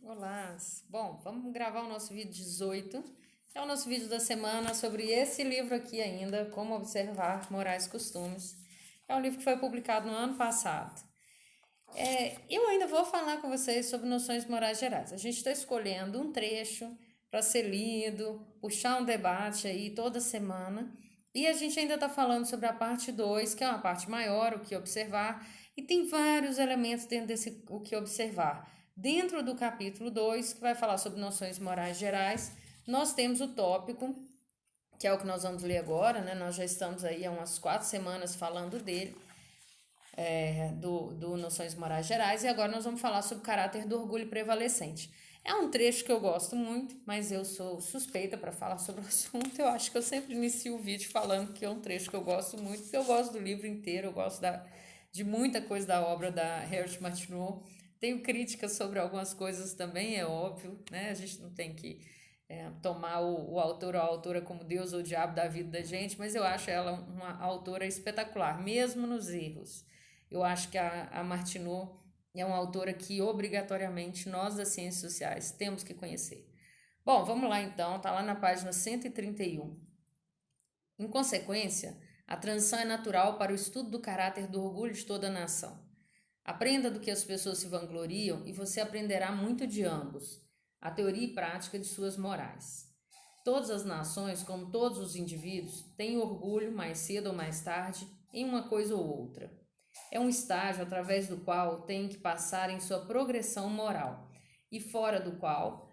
Olá! Bom, vamos gravar o nosso vídeo 18, que é o nosso vídeo da semana sobre esse livro aqui ainda, Como Observar Morais e Costumes. É um livro que foi publicado no ano passado. Eu ainda vou falar com vocês sobre noções morais gerais. A gente está escolhendo um trecho para ser lido, puxar um debate aí toda semana. E a gente ainda está falando sobre a parte 2, que é uma parte maior, o que observar, e tem vários elementos dentro desse o que observar. Dentro do capítulo 2, que vai falar sobre noções morais gerais, nós temos o tópico, que é o que nós vamos ler agora, né? Nós já estamos aí há umas 4 semanas falando dele, do Noções Morais Gerais, e agora nós vamos falar sobre o caráter do orgulho prevalecente. É um trecho que eu gosto muito, mas eu sou suspeita para falar sobre o assunto. Eu acho que eu sempre inicio o vídeo falando que é um trecho que eu gosto muito, porque eu gosto do livro inteiro, eu gosto de muita coisa da obra da Harriet Martineau. Tenho críticas sobre algumas coisas também, é óbvio, né? A gente não tem que tomar o autor ou a autora como Deus ou o diabo da vida da gente, mas eu acho ela uma autora espetacular, mesmo nos erros. Eu acho que a Martineau é uma autora que obrigatoriamente nós das ciências sociais temos que conhecer. Bom, vamos lá então, tá lá na página 131. Em consequência, a transição é natural para o estudo do caráter do orgulho de toda a nação. Aprenda do que as pessoas se vangloriam e você aprenderá muito de ambos, a teoria e prática de suas morais. Todas as nações, como todos os indivíduos, têm orgulho mais cedo ou mais tarde em uma coisa ou outra. É um estágio através do qual têm que passar em sua progressão moral e fora do qual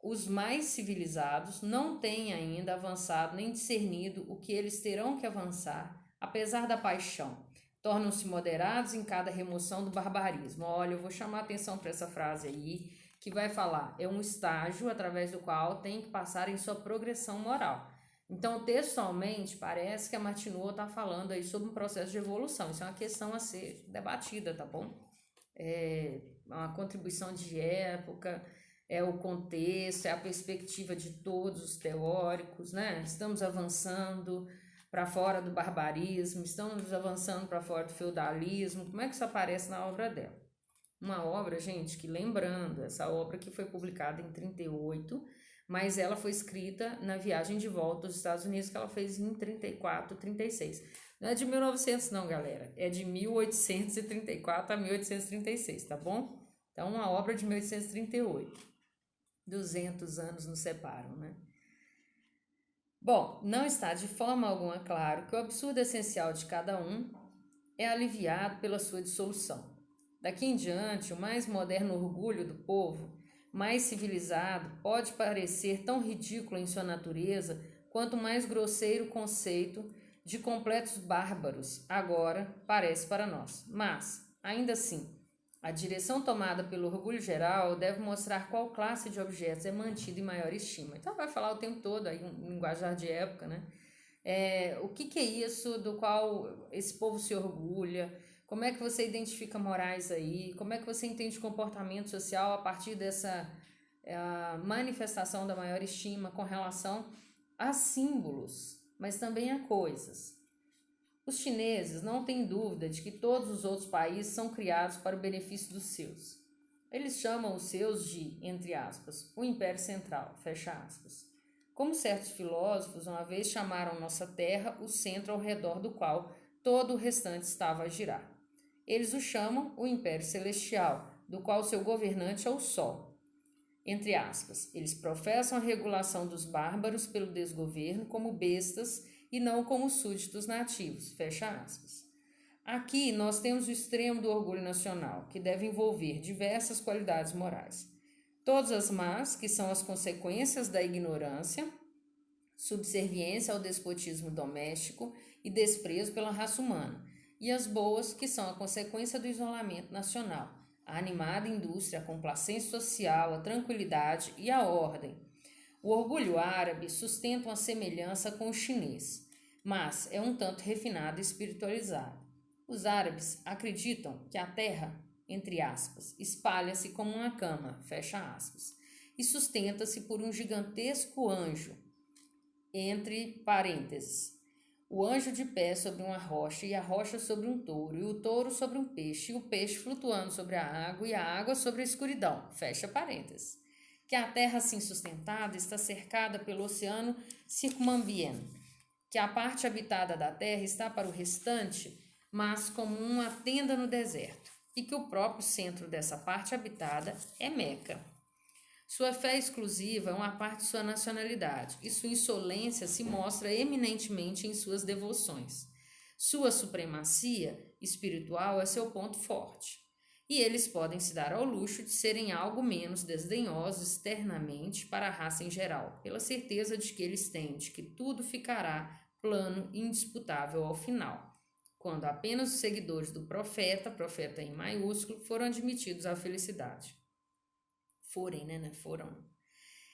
os mais civilizados não têm ainda avançado nem discernido o que eles terão que avançar, apesar da paixão. Tornam-se moderados em cada remoção do barbarismo. Olha, eu vou chamar a atenção para essa frase aí, que vai falar, é um estágio através do qual tem que passar em sua progressão moral. Então, textualmente, parece que a Martineau está falando aí sobre um processo de evolução. Isso é uma questão a ser debatida, tá bom? É uma contribuição de época, é o contexto, é a perspectiva de todos os teóricos, né? Estamos avançando para fora do barbarismo, estamos avançando para fora do feudalismo. Como é que isso aparece na obra dela? Uma obra, gente, que lembrando, essa obra que foi publicada em 38, mas ela foi escrita na viagem de volta dos Estados Unidos que ela fez em 34, 36. Não é de 1900 não, galera, é de 1834 a 1836, tá bom? Então, uma obra de 1838. 200 anos nos separam, né? Bom, não está de forma alguma claro que o absurdo essencial de cada um é aliviado pela sua dissolução. Daqui em diante, o mais moderno orgulho do povo, mais civilizado, pode parecer tão ridículo em sua natureza quanto o mais grosseiro o conceito de completos bárbaros agora parece para nós. Mas, ainda assim, a direção tomada pelo orgulho geral deve mostrar qual classe de objetos é mantida em maior estima. Então vai falar o tempo todo aí um linguajar de época, né? O que é isso do qual esse povo se orgulha? Como é que você identifica morais aí? Como é que você entende comportamento social a partir dessa manifestação da maior estima com relação a símbolos, mas também a coisas? Os chineses não têm dúvida de que todos os outros países são criados para o benefício dos seus. Eles chamam os seus de, entre aspas, o Império Central, fecha aspas. Como certos filósofos uma vez chamaram nossa Terra o centro ao redor do qual todo o restante estava a girar. Eles o chamam o Império Celestial, do qual seu governante é o Sol. Entre aspas, eles professam a regulação dos bárbaros pelo desgoverno como bestas e não como súditos nativos, fecha aspas. Aqui nós temos o extremo do orgulho nacional, que deve envolver diversas qualidades morais. Todas as más, que são as consequências da ignorância, subserviência ao despotismo doméstico e desprezo pela raça humana, e as boas, que são a consequência do isolamento nacional, a animada indústria, a complacência social, a tranquilidade e a ordem. O orgulho árabe sustenta uma semelhança com o chinês, mas é um tanto refinado e espiritualizado. Os árabes acreditam que a terra, entre aspas, espalha-se como uma cama, fecha aspas, e sustenta-se por um gigantesco anjo, entre parênteses. o anjo de pé sobre uma rocha, e a rocha sobre um touro, e o touro sobre um peixe, e o peixe flutuando sobre a água, e a água sobre a escuridão. Fecha parênteses. Que a terra assim sustentada está cercada pelo oceano circumambient, que a parte habitada da terra está para o restante, mas como uma tenda no deserto, e que o próprio centro dessa parte habitada é Meca. Sua fé exclusiva é uma parte de sua nacionalidade, e sua insolência se mostra eminentemente em suas devoções. Sua supremacia espiritual é seu ponto forte, e eles podem se dar ao luxo de serem algo menos desdenhosos externamente para a raça em geral, pela certeza de que eles têm de que tudo ficará plano e indisputável ao final, quando apenas os seguidores do profeta em maiúsculo, foram admitidos à felicidade. Foram.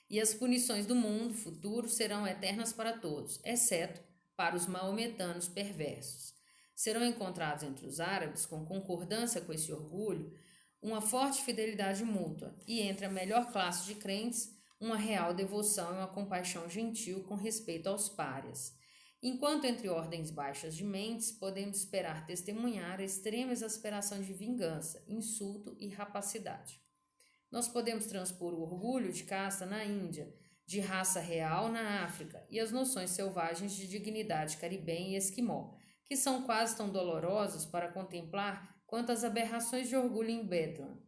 E as punições do mundo futuro serão eternas para todos, exceto para os maometanos perversos. Serão encontrados entre os árabes, com concordância com esse orgulho, uma forte fidelidade mútua, e entre a melhor classe de crentes, uma real devoção e uma compaixão gentil com respeito aos párias. Enquanto entre ordens baixas de mentes podemos esperar testemunhar a extrema exasperação de vingança, insulto e rapacidade. Nós podemos transpor o orgulho de casta na Índia, de raça real na África e as noções selvagens de dignidade caribenha e esquimó, que são quase tão dolorosas para contemplar quanto as aberrações de orgulho em Bedlam.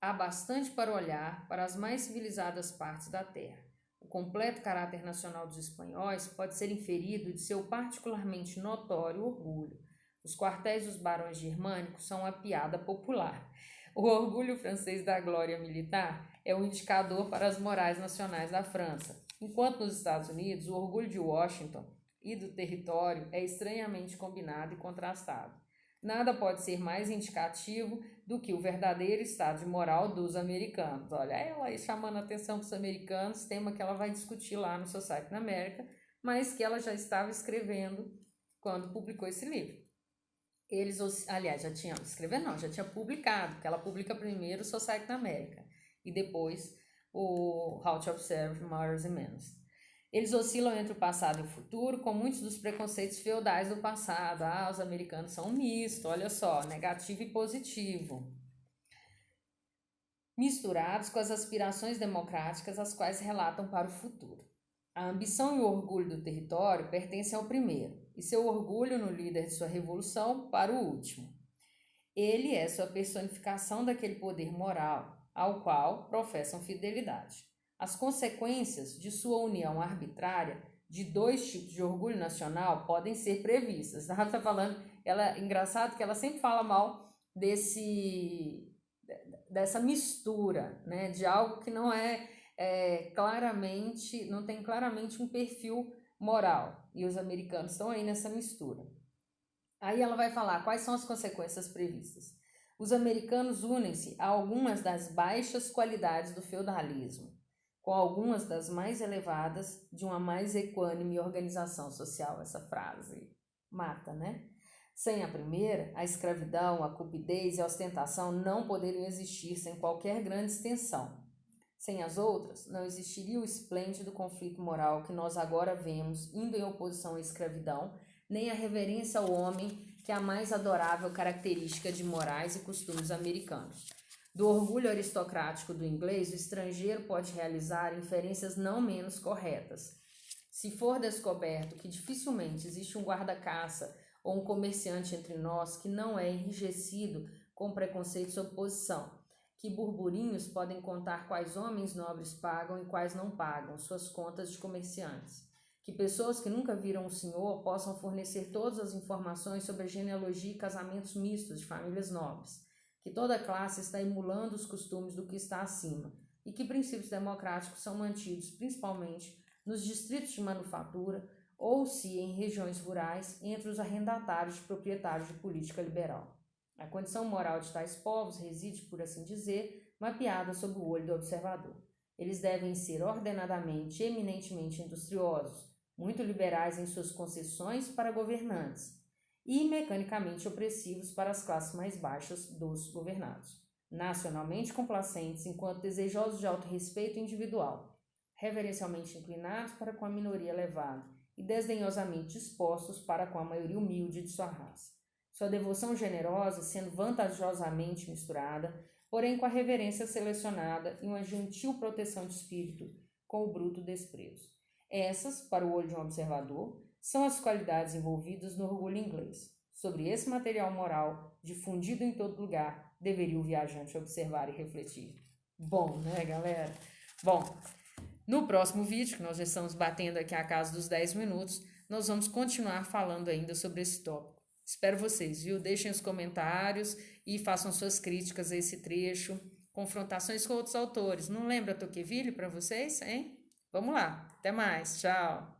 Há bastante para olhar para as mais civilizadas partes da terra. O completo caráter nacional dos espanhóis pode ser inferido de seu particularmente notório orgulho. Os quartéis dos barões germânicos são uma piada popular. O orgulho francês da glória militar é um indicador para as morais nacionais da França, enquanto nos Estados Unidos o orgulho de Washington e do território é estranhamente combinado e contrastado. Nada pode ser mais indicativo do que o verdadeiro estado de moral dos americanos. Olha ela aí chamando a atenção dos americanos, tema que ela vai discutir lá no Society na América, mas que ela já estava escrevendo quando publicou esse livro. Eles, aliás, já tinha publicado, porque ela publica primeiro o Society na América e depois o How to Observe Mores and Manners. Eles oscilam entre o passado e o futuro, com muitos dos preconceitos feudais do passado. Os americanos são um misto, olha só, negativo e positivo, misturados com as aspirações democráticas as quais relatam para o futuro. A ambição e o orgulho do território pertencem ao primeiro, e seu orgulho no líder de sua revolução para o último. Ele é sua personificação daquele poder moral, ao qual professam fidelidade. As consequências de sua união arbitrária de dois tipos de orgulho nacional podem ser previstas. Ela está falando, engraçado que ela sempre fala mal dessa mistura, né, de algo que não não tem claramente um perfil moral, e os americanos estão aí nessa mistura. Aí ela vai falar quais são as consequências previstas. Os americanos unem-se a algumas das baixas qualidades do feudalismo, com algumas das mais elevadas de uma mais equânime organização social. Essa frase mata, né? Sem a primeira, a escravidão, a cupidez e a ostentação não poderiam existir sem qualquer grande extensão. Sem as outras, não existiria o esplêndido conflito moral que nós agora vemos indo em oposição à escravidão, nem a reverência ao homem, que é a mais adorável característica de morais e costumes americanos. Do orgulho aristocrático do inglês, o estrangeiro pode realizar inferências não menos corretas. Se for descoberto que dificilmente existe um guarda-caça ou um comerciante entre nós que não é enrijecido com preconceito e oposição, que burburinhos podem contar quais homens nobres pagam e quais não pagam suas contas de comerciantes, que pessoas que nunca viram o senhor possam fornecer todas as informações sobre a genealogia e casamentos mistos de famílias nobres, que toda classe está emulando os costumes do que está acima, e que princípios democráticos são mantidos principalmente nos distritos de manufatura ou, se em regiões rurais, entre os arrendatários de proprietários de política liberal. A condição moral de tais povos reside, por assim dizer, mapeada sob o olho do observador. Eles devem ser ordenadamente e eminentemente industriosos, muito liberais em suas concessões para governantes e mecanicamente opressivos para as classes mais baixas dos governados, nacionalmente complacentes enquanto desejosos de autorrespeito individual, reverencialmente inclinados para com a minoria elevada e desdenhosamente dispostos para com a maioria humilde de sua raça. Sua devoção generosa sendo vantajosamente misturada, porém com a reverência selecionada e uma gentil proteção de espírito com o bruto desprezo. Essas, para o olho de um observador, são as qualidades envolvidas no orgulho inglês. Sobre esse material moral, difundido em todo lugar, deveria o viajante observar e refletir. Bom, né, galera? Bom, no próximo vídeo, que nós já estamos batendo aqui a casa dos 10 minutos, nós vamos continuar falando ainda sobre esse tópico. Espero vocês, viu? Deixem os comentários e façam suas críticas a esse trecho, confrontações com outros autores. Não lembra Tocqueville para vocês, hein? Vamos lá, até mais, tchau!